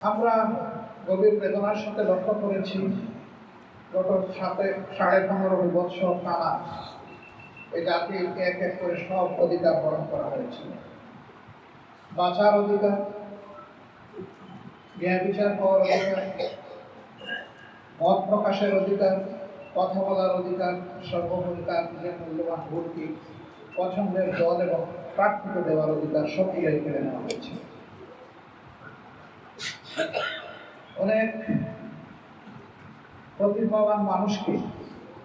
আমরা গভীর বেদনার সাথে লক্ষ্য করেছি গত 15.5 বৎসর টানা এই জাতির এক এক করে সব অধিকার হরণ করা হয়েছিল। বাঁচার অধিকার, ন্যায় বিচার পাওয়ার অধিকার, মত প্রকাশের অধিকার, কথা বলার অধিকার, সর্বোপরি তার নিজের মূল্যবান ভোটকে পছন্দের দল এবং প্রার্থীকে দেওয়ার অধিকার সবগুলোই কেড়ে নেওয়া হয়েছে। অনেক প্রতিভাবান মানুষকে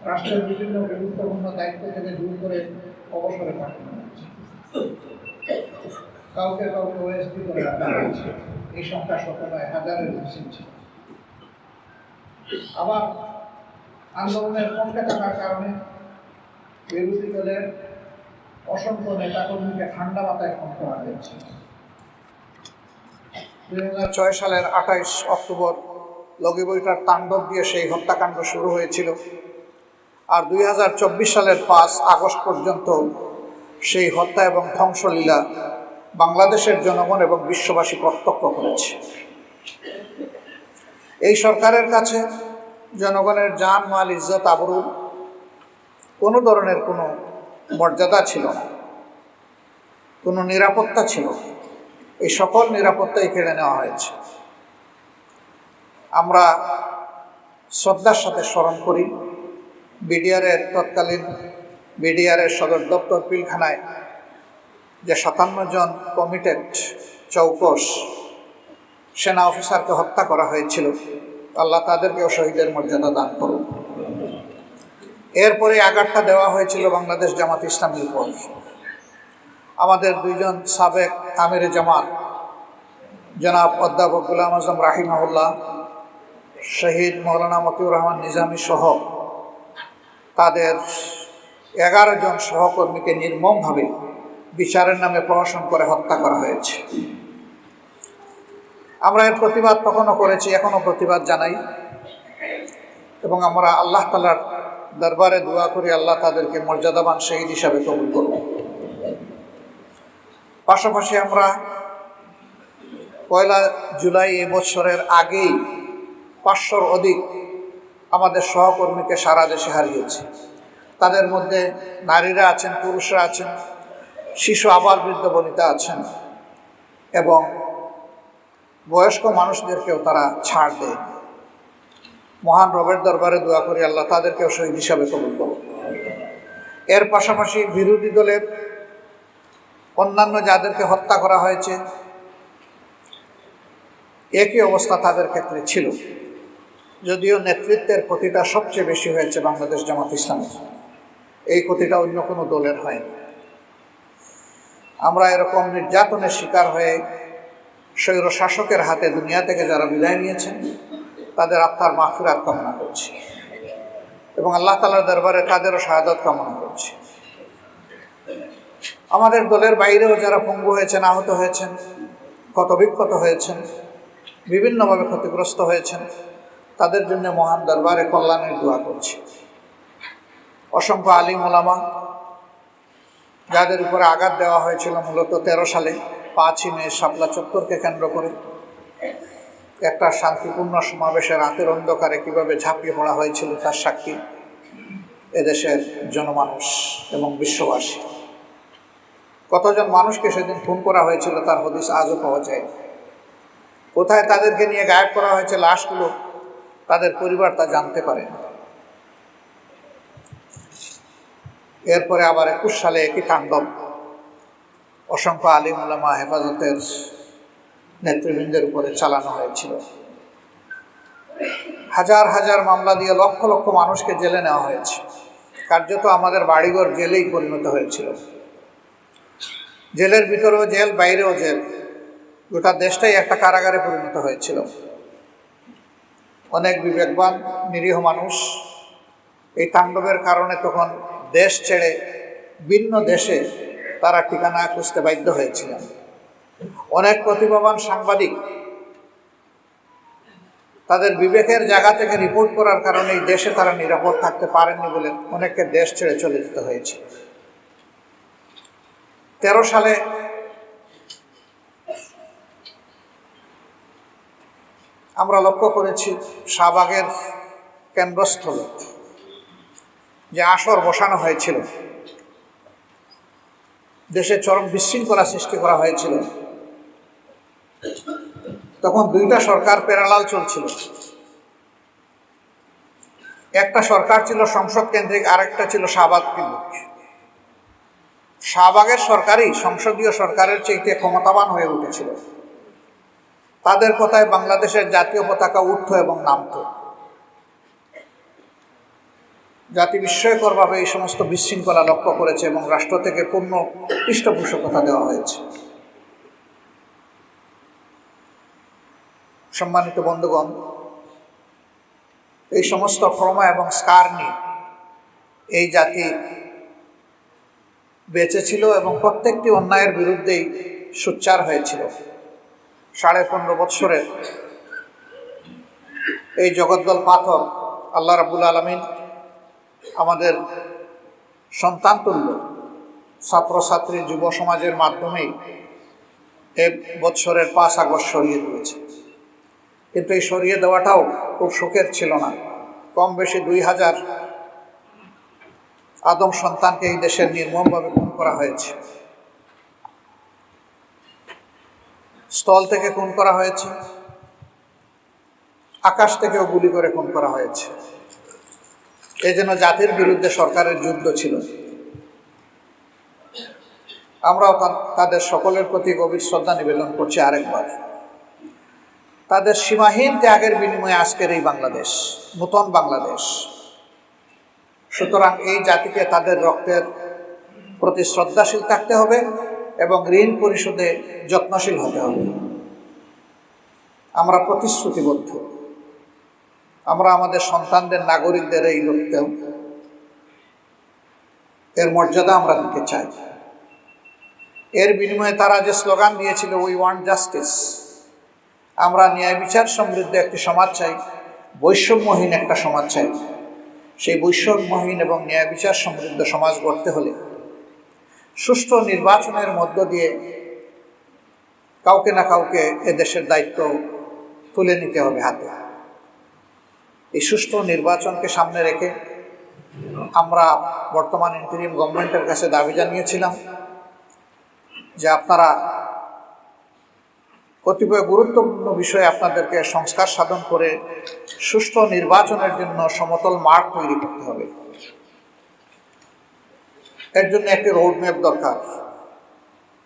রাষ্ট্রের বিভিন্ন গুরুত্বপূর্ণ দায়িত্ব থেকে দূর করে অবসরে পাঠানো হয়েছে, কাউকে কাউকে ওএসডি করে রাখা হয়েছে। এই সংখ্যা শত নয়, হাজারের বেশি ছিল। আবার আন্দোলনের পক্ষে থাকার কারণে বিরোধী দলের অসংখ্য নেতাকর্মীকে ঠান্ডা মাথায় খুন করা হয়েছে। 2006 সালের 28 অক্টোবর লগিবইটার তাণ্ডব দিয়ে সেই হত্যাকাণ্ড শুরু হয়েছিল, আর 2024 সালের 5 আগস্ট পর্যন্ত সেই হত্যা এবং ধ্বংসলীলা বাংলাদেশের জনগণ এবং বিশ্ববাসী প্রত্যক্ষ করেছে। এই সরকারের কাছে জনগণের জান, মাল, ইজ্জত, আবরু কোনো ধরনের কোনো মর্যাদা ছিল না, কোনো নিরাপত্তা ছিল না। এই সকল নিরাপত্তাই কেড়ে নেওয়া হয়েছে। আমরা শ্রদ্ধার সাথে স্মরণ করি বিডিআরের তৎকালীন বিডিআরের সদর দপ্তর পিলখানায় যে 57 জন কমিটেড চৌকস সেনা অফিসারকে হত্যা করা হয়েছিল। আল্লাহ তাদেরকেও শহীদের মর্যাদা দান করুন। এরপরে আঘাতটা দেওয়া হয়েছিল বাংলাদেশ জামাত ইসলামীর উপর। আমাদের 2 জন সাবেক আমিরে জামাত জনাব অধ্যাপক গোলাম আজম রাহিমাহুল্লাহ, শহীদ মৌলানা মতিউর রহমান নিজামী সহ তাদের 11 জন সহকর্মীকে নির্মমভাবে বিচারের নামে প্রহসন করে হত্যা করা হয়েছে। আমরা এর প্রতিবাদ তখনও করেছি, এখনও প্রতিবাদ জানাই, এবং আমরা আল্লাহ তাআলার দরবারে দোয়া করি আল্লাহ তাদেরকে মর্যাদাবান শহীদ হিসাবে কবুল করুন। পাশাপাশি আমরা 1 জুলাই এই বছরের আগেই 500-র অধিক আমাদের সহকর্মীকে সারা দেশে হারিয়েছি। তাদের মধ্যে নারীরা আছেন, পুরুষরা আছেন, শিশু, আবাল, বৃদ্ধ বনিতা আছেন, এবং বয়স্ক মানুষদেরকেও তারা ছাড় দেয়। মহান রবের দরবারে দোয়া করি আল্লাহ তাদেরকেও শহীদ হিসাবে কবুল করুন। এর পাশাপাশি বিরোধী দলের অন্যান্য যাদেরকে হত্যা করা হয়েছে একই অবস্থা তাদের ক্ষেত্রে ছিল, যদিও নেতৃত্বের ক্ষতিটা সবচেয়ে বেশি হয়েছে বাংলাদেশ জামাত ইসলামী। এই ক্ষতিটা অন্য কোনো দলের হয়নি। আমরা এরকম নির্যাতনের শিকার হয়ে স্বৈর শাসকের হাতে দুনিয়া থেকে যারা বিদায় নিয়েছেন তাদের আত্মার মাগফিরাত কামনা করছি, এবং আল্লাহ তাআলার দরবারে তাদেরও শাহাদাত কামনা করছি। আমাদের দলের বাইরেও যারা পঙ্গু হয়েছেন, আহত হয়েছেন, ক্ষতবিক্ষত হয়েছেন, বিভিন্নভাবে ক্ষতিগ্রস্ত হয়েছেন, তাদের জন্য মহান দরবারে কল্যাণের দোয়া করছি। অসংখ্য আলিম ওলামা যাদের উপরে আঘাত দেওয়া হয়েছিল মূলত 13 সালে 5ই মে শাপলা চত্বরকে কেন্দ্র করে একটা শান্তিপূর্ণ সমাবেশের রাতের অন্ধকারে কীভাবে ঝাঁপিয়ে পড়া হয়েছিল তার সাক্ষী এদেশের জনমানুষ এবং বিশ্ববাসী। কতজন মানুষকে সেদিন খুন করা হয়েছিল তার হদিস আজও পাওয়া যায়। কোথায় তাদেরকে নিয়ে গায়েব করা হয়েছে লাশগুলো, তাদের পরিবার তা জানতে পারে না। এরপরে আবার 21 সালে একই তাণ্ডব অসংখ্য আলিম উলামা হেফাজতের নেতৃবৃন্দের উপরে চালানো হয়েছিল। হাজার হাজার মামলা দিয়ে লক্ষ লক্ষ মানুষকে জেলে নেওয়া হয়েছে। কার্যত আমাদের বাড়িঘর জেলেই পরিণত হয়েছিল। জেলের ভিতরেও জেল, বাইরেও জেল, গোটা দেশটাই একটা কারাগারে পরিণত হয়েছিল। অনেক বিবেকবান নিরীহ মানুষ এই তাণ্ডবের কারণে তখন দেশ ছেড়ে ভিন্ন দেশে তারা ঠিকানা খুঁজতে বাধ্য হয়েছিলেন। অনেক প্রতিভাবান সাংবাদিক তাদের বিবেকের জায়গা থেকে রিপোর্ট করার কারণে এই দেশে তারা নিরাপদ থাকতে পারেননি বলে অনেককে দেশ ছেড়ে চলে যেতে হয়েছে। 13 সালে আমরা লক্ষ্য করেছি শাহবাগের কেন্দ্রস্থলে যে আসর বসানো হয়েছিল, দেশে চরম বিশৃঙ্খলা সৃষ্টি করা হয়েছিল, তখন দুইটা সরকার প্যারালাল চলছিল। একটা সরকার ছিল সংসদ কেন্দ্রিক, আরেকটা ছিল শাহবাগ কেন্দ্রিক। শাহবাগের সরকারই সংসদীয় সরকারের চাইতে ক্ষমতাবান হয়ে উঠেছিল। তাদের কথায় বাংলাদেশের জাতীয় পতাকা উঠত এবং নামত। জাতি বিস্ময়করভাবে এই সমস্ত বিশৃঙ্খলা লক্ষ্য করেছে এবং রাষ্ট্র থেকে পূর্ণ পৃষ্ঠপোষকতা দেওয়া হয়েছে। সম্মানিত বন্ধুগণ, এই সমস্ত ট্রমা এবং স্কার নিয়ে এই জাতি বেঁচে ছিল এবং প্রত্যেকটি অন্যায়ের বিরুদ্ধেই সোচ্চার হয়েছিল। 15.5 বৎসরের এই জগদ্দল পাথর আল্লাহ রাব্বুল আলামিন আমাদের সন্তান তুল্য ছাত্রছাত্রী যুব সমাজের মাধ্যমেই এই বৎসরের 5 আগস্ট সরিয়ে দিয়েছে। কিন্তু এই সরিয়ে দেওয়াটাও খুব সুখের ছিল না। কম বেশি 2000 আদম সন্তানকে এই দেশের নির্মমভাবে খুন করা হয়েছে। স্থল থেকে খুন করা হয়েছে, আকাশ থেকেও গুলি করে খুন করা হয়েছে। এই যেন জাতির বিরুদ্ধে সরকারের যুদ্ধ ছিল। আমরাও তাদের সকলের প্রতি গভীর শ্রদ্ধা নিবেদন করছি আরেকবার। তাদের সীমাহীন ত্যাগের বিনিময়ে আজকের এই বাংলাদেশ, নূতন বাংলাদেশ। সুতরাং এই জাতিকে তাদের রক্তের প্রতি শ্রদ্ধাশীল থাকতে হবে এবং ঋণ পরিশোধে যত্নশীল হতে হবে। আমরা প্রতিশ্রুতিবদ্ধ, আমরা আমাদের সন্তানদের, নাগরিকদের এই রক্তে এর মর্যাদা আমরা দিতে চাই। এর বিনিময়ে তারা যে স্লোগান দিয়েছিল, উই ওয়ান্ট জাস্টিস, আমরা ন্যায় বিচার সমৃদ্ধ একটি সমাজ চাই, বৈষম্যহীন একটা সমাজ চাই। সেই বৈষম্যহীন এবং ন্যায় বিচার সমৃদ্ধ সমাজ গড়তে হলে সুষ্ঠু নির্বাচনের মধ্য দিয়ে কাউকে না কাউকে এদেশের দায়িত্ব তুলে নিতে হবে হাতে। এই সুষ্ঠু নির্বাচনকে সামনে রেখে আমরা বর্তমান ইন্টারিম গভর্নমেন্টের কাছে দাবি জানিয়েছিলাম যে আপনারা কতিপয় গুরুত্বপূর্ণ বিষয়ে আপনাদেরকে সংস্কার সাধন করে সুষ্ঠু নির্বাচনের জন্য সমতল মাঠ তৈরি করতে হবে। এর জন্য একটি রোডম্যাপ দরকার।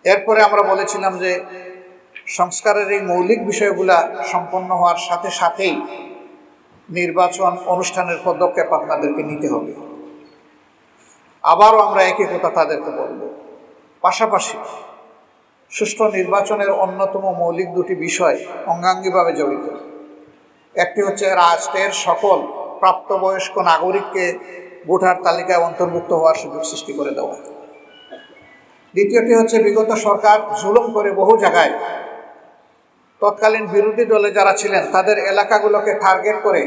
এরপরে আমরা বলেছিলাম যে সংস্কারের এই মৌলিক বিষয়গুলা সম্পন্ন হওয়ার সাথে সাথেই নির্বাচন অনুষ্ঠানের পদক্ষেপ আপনাদেরকে নিতে হবে। আবারও আমরা একই কথা তাদেরকে বলব। পাশাপাশি সুষ্ঠু নির্বাচনের অন্যতম মৌলিক দুটি বিষয় অঙ্গাঙ্গিভাবে জড়িত। একটি হচ্ছে রাষ্ট্রের সকল প্রাপ্তবয়স্ক নাগরিককে ভোটার তালিকায় অন্তর্ভুক্ত হওয়ার সুযোগ সৃষ্টি করে দেওয়া। দ্বিতীয়টি হচ্ছে বিগত সরকার জুলুম করে বহু জায়গায় তৎকালীন বিরোধী দলে যারা ছিলেন তাদের এলাকাগুলোকে টার্গেট করে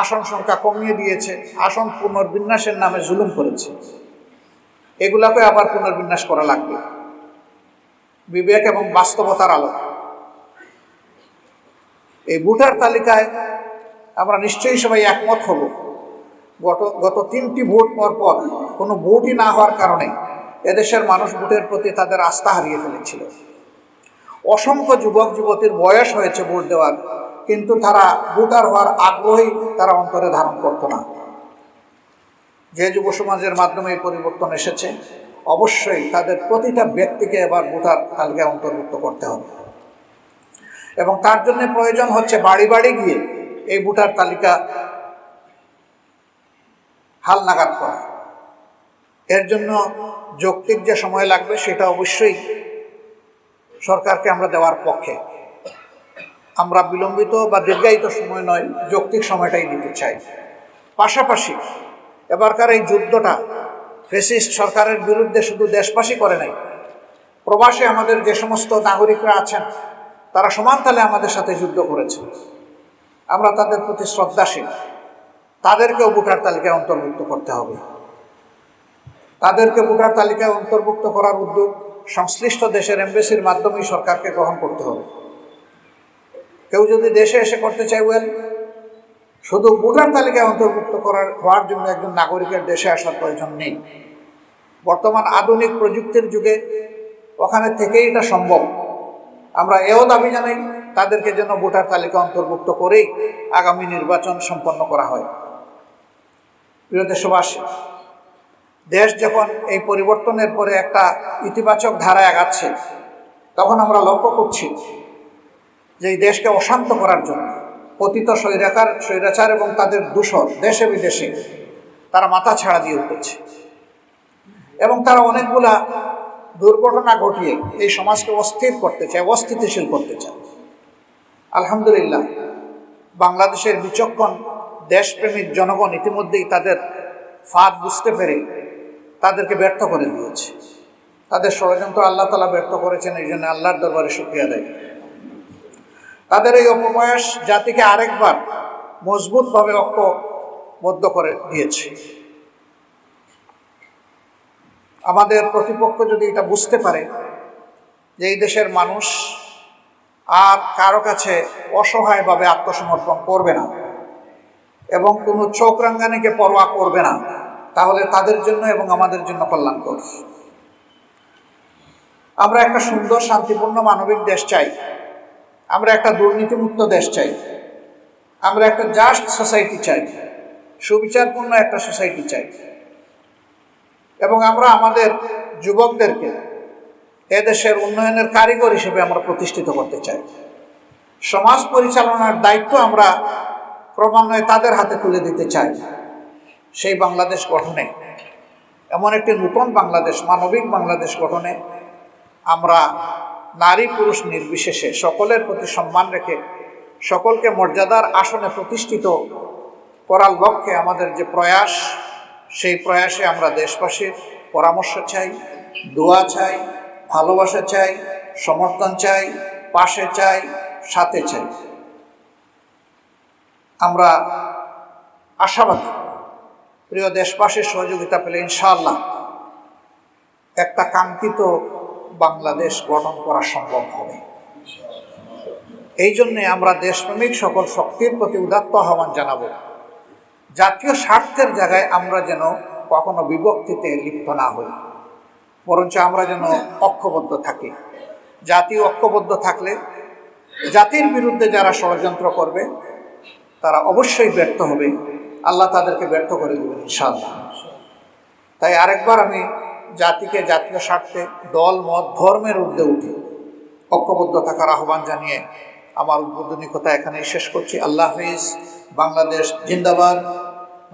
আসন সংখ্যা কমিয়ে দিয়েছে, আসন পুনর্বিন্যাসের নামে জুলুম করেছে। এগুলাকে আবার পুনর্বিন্যাস করা লাগবে বিবেক এবং বাস্তবতার আলো। এই ভোটার তালিকায় আমরা নিশ্চয়ই সবাই একমত হব। গত 3টি ভোট পর পর কোনো ভোটই না হওয়ার কারণে এদেশের মানুষ ভোটের প্রতি তাদের আস্থা হারিয়ে ফেলেছিল। অসংখ্য যুবক যুবতীর বয়স হয়েছে ভোট দেওয়ার, কিন্তু তারা ভোটার হওয়ার আগ্রহী তারা অন্তরে ধারণ করত না। যে যুব সমাজের মাধ্যমে এই পরিবর্তন এসেছে, অবশ্যই তাদের প্রতিটা ব্যক্তিকে এবার ভোটার তালিকায় অন্তর্ভুক্ত করতে হবে এবং তার জন্য প্রয়োজন হচ্ছে বাড়ি বাড়ি গিয়ে এই ভোটার তালিকা হালনাগাদ করা। এর জন্য যৌক্তিক যে সময় লাগবে সেটা অবশ্যই সরকারকে আমরা দেওয়ার পক্ষে। আমরা বিলম্বিত বা দীর্ঘায়িত সময় নয়, যৌক্তিক সময়টাই দিতে চাই। পাশাপাশি এবারকার এই যুদ্ধটা ফ্যাসিস্ট সরকারের বিরুদ্ধে শুধু দেশবাসী করে নাই, প্রবাসে আমাদের যে সমস্ত নাগরিকরা আছেন তারা সমান তালে আমাদের সাথে যুদ্ধ করেছে। আমরা তাদের প্রতি শ্রদ্ধাশীল। তাদেরকেও ভোটার তালিকায় অন্তর্ভুক্ত করতে হবে। তাদেরকে ভোটার তালিকায় অন্তর্ভুক্ত করার উদ্যোগ সংশ্লিষ্ট দেশের এমবেসির মাধ্যমেই সরকারকে গ্রহণ করতে হবে। কেউ যদি দেশে এসে করতে চায়, শুধু ভোটার তালিকায় অন্তর্ভুক্ত হওয়ার জন্য একজন নাগরিকের দেশে আসার প্রয়োজন নেই। বর্তমান আধুনিক প্রযুক্তির যুগে ওখানে থেকেই এটা সম্ভব। আমরা এও দাবি জানাই তাদেরকে যেন ভোটার তালিকা অন্তর্ভুক্ত করেই আগামী নির্বাচন সম্পন্ন করা হয়। প্রিয় দেশবাসী, দেশ যখন এই পরিবর্তনের পরে একটা ইতিবাচক ধারায় আগাচ্ছে, তখন আমরা লক্ষ্য করছি যে এই দেশকে অশান্ত করার জন্য পতিত স্বৈরাচার এবং তাদের দূষণ দেশে বিদেশে তারা মাথা ছাড়া দিয়ে উঠেছে এবং তারা অনেকগুলা দুর্ঘটনা ঘটিয়ে এই সমাজকে অস্থির করতে চায়, অস্থিতিশীল করতে চায়। আলহামদুলিল্লাহ, বাংলাদেশের বিচক্ষণ দেশপ্রেমিক জনগণ ইতিমধ্যেই তাদের ফাঁদ বুঝতে পেরে তাদেরকে ব্যর্থ করে দিয়েছে। তাদের ষড়যন্ত্র আল্লাহ তাআলা ব্যর্থ করেছেন, এই জন্য আল্লাহর দরবারে শুকরিয়া আদায়। তাদের এই অপপ্রয়াস জাতিকে আরেকবার মজবুতভাবে ঐক্যবদ্ধ করে দিয়েছে। আমাদের প্রতিপক্ষ যদি এটা বুঝতে পারে যে এই দেশের মানুষ আর কারো কাছে অসহায়ভাবে আত্মসমর্পণ করবে না এবং কোনো চোখ রাঙ্গানিকে পরোয়া করবে না, তাহলে তাদের জন্য এবং আমাদের জন্য কল্যাণকর। আমরা একটা সুন্দর, শান্তিপূর্ণ, মানবিক দেশ চাই। আমরা একটা দুর্নীতিমুক্ত দেশ চাই। আমরা একটা জাস্ট সোসাইটি চাই, সুবিচারপূর্ণ একটা সোসাইটি চাই। এবং আমরা আমাদের যুবকদেরকে এদেশের উন্নয়নের কারিগর হিসেবে আমরা প্রতিষ্ঠিত করতে চাই। সমাজ পরিচালনার দায়িত্ব আমরা ক্রমান্বয়ে তাদের হাতে তুলে দিতে চাই। সেই বাংলাদেশ গঠনে, এমন একটি নতুন বাংলাদেশ, মানবিক বাংলাদেশ গঠনে আমরা নারী পুরুষ নির্বিশেষে সকলের প্রতি সম্মান রেখে সকলকে মর্যাদার আসনে প্রতিষ্ঠিত করার লক্ষ্যে আমাদের যে প্রয়াস, সেই প্রয়াসে আমরা দেশবাসীর পরামর্শ চাই, দোয়া চাই, ভালোবাসা চাই, সমর্থন চাই, পাশে চাই, সাথে চাই। আমরা আশাবাদী প্রিয় দেশবাসীর সহযোগিতা পেলে ইনশাআল্লাহ একটা কাঙ্ক্ষিত বাংলাদেশ গঠন করা সম্ভব হবে। এই জন্যে আমরা দেশপ্রেমিক সকল শক্তির প্রতি উদাত্ত আহ্বান জানাবো। জাতীয় স্বার্থের জায়গায় আমরা যেন কখনো বিভক্তিতে লিপ্ত না হই, বরঞ্চ আমরা যেন ঐক্যবদ্ধ থাকি। জাতি ঐক্যবদ্ধ থাকলে জাতির বিরুদ্ধে যারা ষড়যন্ত্র করবে তারা অবশ্যই ব্যর্থ হবে। আল্লাহ তাদেরকে ব্যর্থ করে দেবেন ইনশাআল্লাহ। তাই আরেকবার আমি জাতিকে জাতীয় স্বার্থে দল মত ধর্মের ঊর্ধ্বে উঠে ঐক্যবদ্ধ থাকার আহ্বান জানিয়ে আমার উদ্বোধনী কথা এখানেই শেষ করছি। আল্লাহ হাফিজ। বাংলাদেশ জিন্দাবাদ।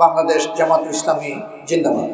বাংলাদেশ জামাত ইসলামী জিন্দাবাদ।